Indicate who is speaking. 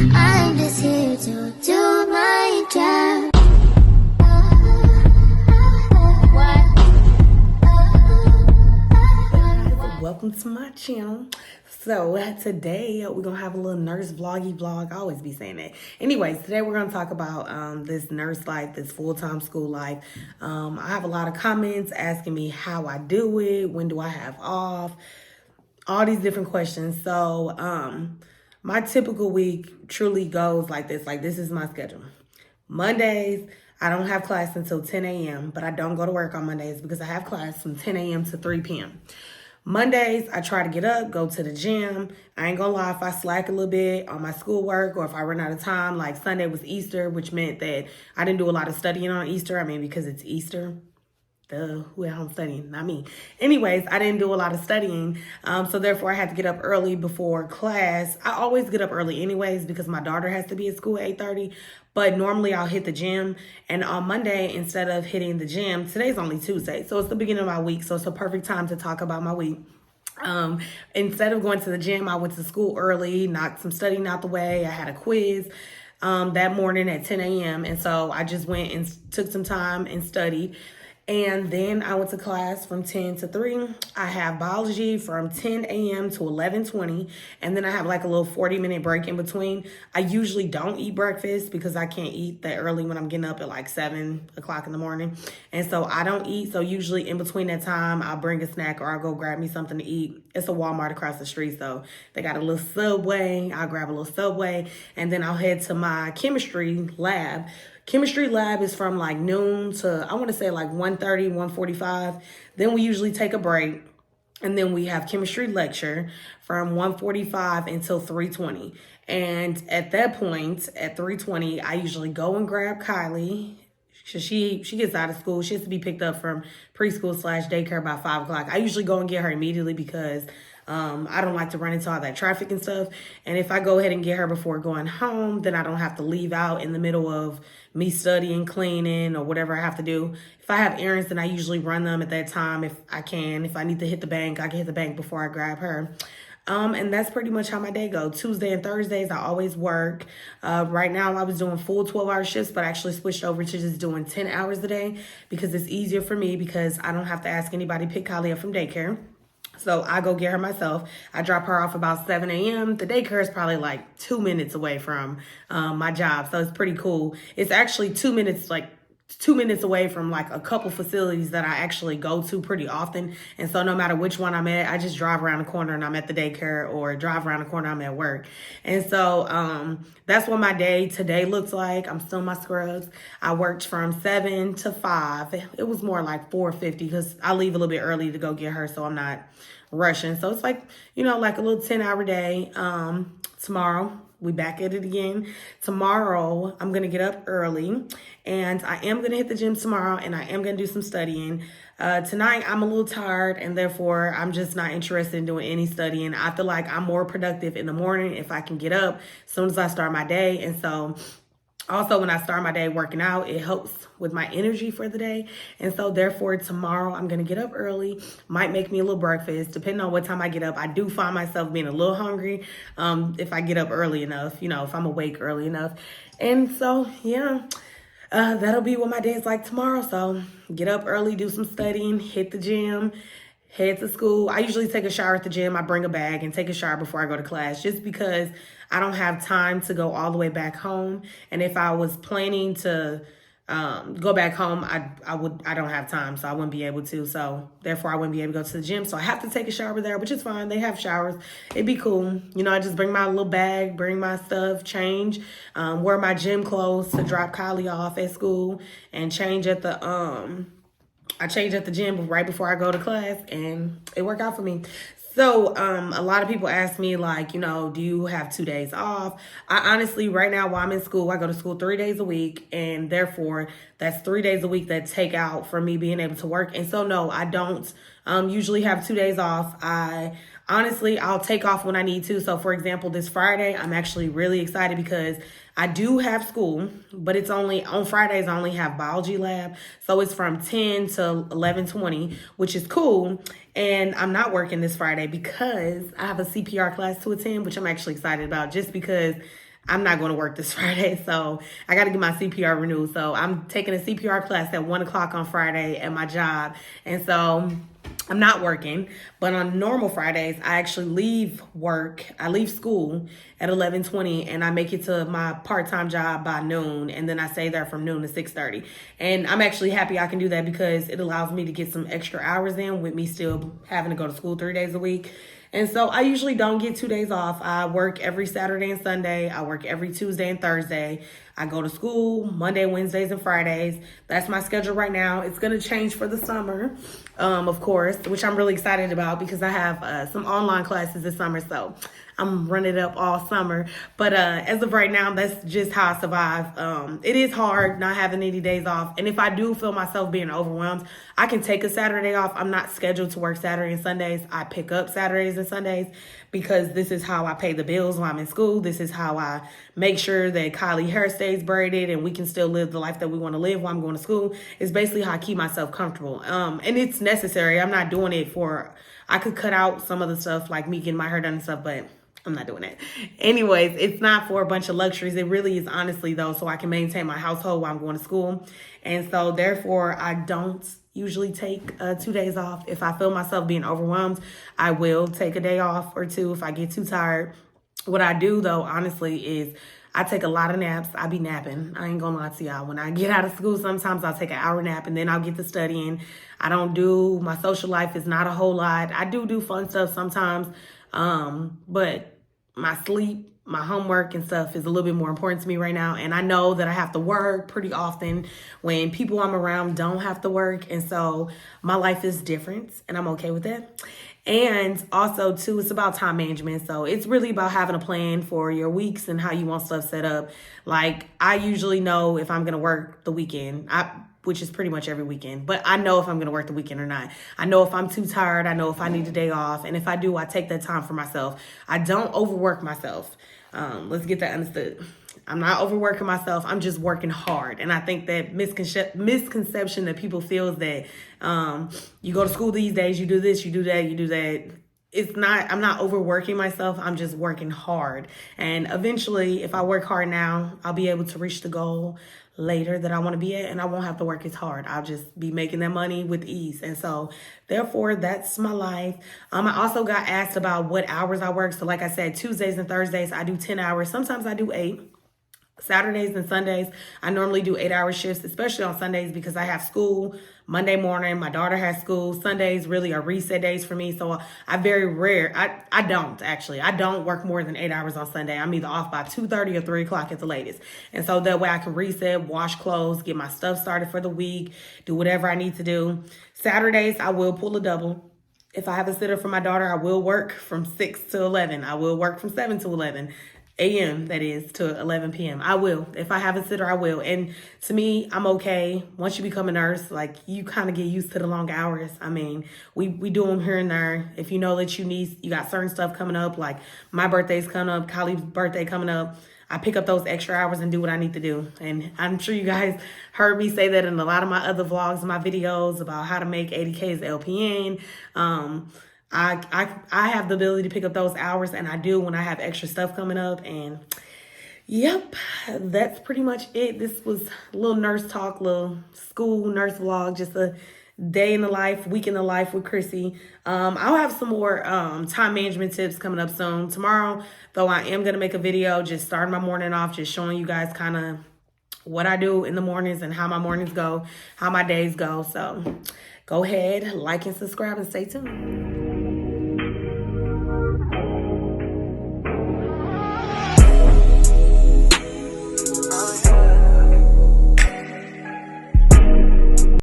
Speaker 1: I'm just here to do my job.
Speaker 2: Welcome to my channel. So today we're gonna have a little nurse vloggy vlog. I always be saying that. Anyways, today we're gonna talk about this nurse life, this full-time school life. I have a lot of comments asking me how I do it, when do I have off, all these different questions. So my typical week truly goes like this. Like, this is my schedule. Mondays, I don't have class until 10 a.m., but I don't go to work on Mondays because I have class from 10 a.m. to 3 p.m. Mondays, I try to get up, go to the gym. I ain't gonna lie, if I slack a little bit on my schoolwork or if I run out of time, like Sunday was Easter, which meant that I didn't do a lot of studying on Easter. I mean, because it's Easter. Who at home studying? Not me. Anyways, I didn't do a lot of studying. So therefore I had to get up early before class. I always get up early anyways because my daughter has to be at school at 8:30. But normally I'll hit the gym. And on Monday, instead of hitting the gym, today's only Tuesday. So it's the beginning of my week. So it's a perfect time to talk about my week. Instead of going to the gym, I went to school early, knocked some studying out the way. I had a quiz that morning at 10 a.m. And so I just went and took some time and studied. And then I went to class from 10 to 3. I have biology from 10 a.m. to 11:20. And then I have like a little 40-minute break in between. I usually don't eat breakfast because I can't eat that early when I'm getting up at like 7 o'clock in the morning. And so I don't eat. So usually in between that time, I'll bring a snack or I'll go grab me something to eat. It's a Walmart across the street. So they got a little Subway. I'll grab a little Subway. And then I'll head to my chemistry lab. Chemistry lab is from like noon to, I want to say like 1:30, 1:45. Then we usually take a break. And then we have chemistry lecture from 1:45 until 3:20. And at that point, at 3:20, I usually go and grab Kylie. She gets out of school. She has to be picked up from preschool/daycare by 5 o'clock. I usually go and get her immediately because I don't like to run into all that traffic and stuff. And if I go ahead and get her before going home, then I don't have to leave out in the middle of me studying, cleaning, or whatever I have to do. If I have errands, then I usually run them at that time if I can. If I need to hit the bank, I can hit the bank before I grab her. And that's pretty much how my day goes. Tuesday and Thursdays, I always work. Right now, I was doing full 12-hour shifts, but I actually switched over to just doing 10 hours a day because it's easier for me because I don't have to ask anybody to pick Kylie up from daycare. So I go get her myself. I drop her off about 7 a.m. The daycare is probably like 2 minutes away from my job. So it's pretty cool. It's actually 2 minutes, like 2 minutes away from like a couple facilities that I actually go to pretty often. And so no matter which one I'm at, I just drive around the corner and I'm at the daycare, or drive around the corner, I'm at work. And so that's what my day today looks like. I'm still in my scrubs. I worked from 7 to 5. It was more like 4:50 because I leave a little bit early to go get her, so I'm not rushing. So it's like, you know, like a little 10-hour day. Tomorrow, we back at it again. Tomorrow, I'm going to get up early and I am going to hit the gym tomorrow and I am going to do some studying. Tonight, I'm a little tired and therefore I'm just not interested in doing any studying. I feel like I'm more productive in the morning if I can get up as soon as I start my day. And so also, when I start my day working out, it helps with my energy for the day. And so therefore, tomorrow I'm going to get up early, might make me a little breakfast. Depending on what time I get up, I do find myself being a little hungry if I get up early enough, you know, if I'm awake early enough. And so, yeah, that'll be what my day is like tomorrow. So get up early, do some studying, hit the gym, head to school. I usually take a shower at the gym. I bring a bag and take a shower before I go to class just because I don't have time to go all the way back home. And if I was planning to go back home, I don't have time, so I wouldn't be able to. So therefore I wouldn't be able to go to the gym. So I have to take a shower there, which is fine. They have showers. It'd be cool. You know, I just bring my little bag, bring my stuff, change, wear my gym clothes to drop Kylie off at school, and change at the I change at the gym right before I go to class, and it worked out for me. So a lot of people ask me, like, you know, do you have 2 days off? I honestly, right now while I'm in school, I go to school 3 days a week. And therefore, that's 3 days a week that take out for me being able to work. And so, no, I don't usually have 2 days off. I'll take off when I need to. So, for example, this Friday, I'm actually really excited because I do have school, but it's only on Fridays. I only have biology lab. So it's from 10 to 11:20, which is cool. And I'm not working this Friday because I have a CPR class to attend, which I'm actually excited about just because I'm not going to work this Friday, so I got to get my CPR renewed. So I'm taking a CPR class at 1 o'clock on Friday at my job. And so I'm not working, but on normal Fridays, I actually leave work. I leave school at 11:20, and I make it to my part-time job by noon, and then I stay there from noon to 6:30. And I'm actually happy I can do that because it allows me to get some extra hours in with me still having to go to school 3 days a week. And so I usually don't get 2 days off. I work every Saturday and Sunday. I work every Tuesday and Thursday. I go to school Monday, Wednesdays, and Fridays. That's my schedule right now. It's going to change for the summer, of course, which I'm really excited about because I have some online classes this summer. So I'm running it up all summer. But as of right now, that's just how I survive. It is hard not having any days off. And if I do feel myself being overwhelmed, I can take a Saturday off. I'm not scheduled to work Saturday and Sundays. I pick up Saturdays and Sundays because this is how I pay the bills while I'm in school. This is how I make sure that Kylie hair stays braided and we can still live the life that we want to live while I'm going to school. It's basically how I keep myself comfortable. And it's necessary. I'm not doing it I could cut out some of the stuff like me getting my hair done and stuff, but I'm not doing it. Anyways, it's not for a bunch of luxuries. It really is honestly though, so I can maintain my household while I'm going to school. And so therefore I don't usually take 2 days off. If I feel myself being overwhelmed, I will take a day off or two if I get too tired. What I do though, honestly, is I take a lot of naps. I be napping. I ain't gonna lie to y'all. When I get out of school, sometimes I'll take an hour nap and then I'll get to studying. My social life is not a whole lot. I do fun stuff sometimes. But my sleep, my homework and stuff is a little bit more important to me right now. And I know that I have to work pretty often when people I'm around don't have to work. And so my life is different and I'm okay with that. And also too, it's about time management. So it's really about having a plan for your weeks and how you want stuff set up. Like I usually know if I'm going to work the weekend, which is pretty much every weekend, but I know if I'm going to work the weekend or not. I know if I'm too tired. I know if I need a day off. And if I do, I take that time for myself. I don't overwork myself. Let's get that understood. I'm not overworking myself. I'm just working hard. And I think that misconception that people feel is that you go to school these days, you do this, you do that, you do that. It's not, I'm not overworking myself. I'm just working hard. And eventually, if I work hard now, I'll be able to reach the goal later that I want to be at, and I won't have to work as hard. I'll just be making that money with ease. And so therefore that's my life. I also got asked about what hours I work. So like I said, Tuesdays and Thursdays, I do 10 hours. Sometimes I do 8. Saturdays and Sundays, I normally do 8-hour shifts, especially on Sundays because I have school Monday morning. My daughter has school. Sundays really are reset days for me. So I don't work more than 8 hours on Sunday. I'm either off by 2:30 or 3 o'clock at the latest. And so that way I can reset, wash clothes, get my stuff started for the week, do whatever I need to do. Saturdays, I will pull a double. If I have a sitter for my daughter, I will work from 6 to 11. I will work from 7 to 11. a.m. that is to 11 p.m. I will. If I have a sitter, I will. And to me, I'm okay. Once you become a nurse, like you kind of get used to the long hours. I mean, we do them here and there. If you know that you got certain stuff coming up, like my birthday's coming up, Kylie's birthday coming up, I pick up those extra hours and do what I need to do. And I'm sure you guys heard me say that in a lot of my other vlogs, my videos about how to make 80K as LPN. I have the ability to pick up those hours, and I do when I have extra stuff coming up. And yep, that's pretty much it. This was a little nurse talk, little school nurse vlog, just a day in the life, week in the life with Chrissy. I'll have some more time management tips coming up soon. Tomorrow, though, I am going to make a video just starting my morning off, just showing you guys kind of what I do in the mornings and how my mornings go, how my days go. So go ahead, like and subscribe and stay tuned.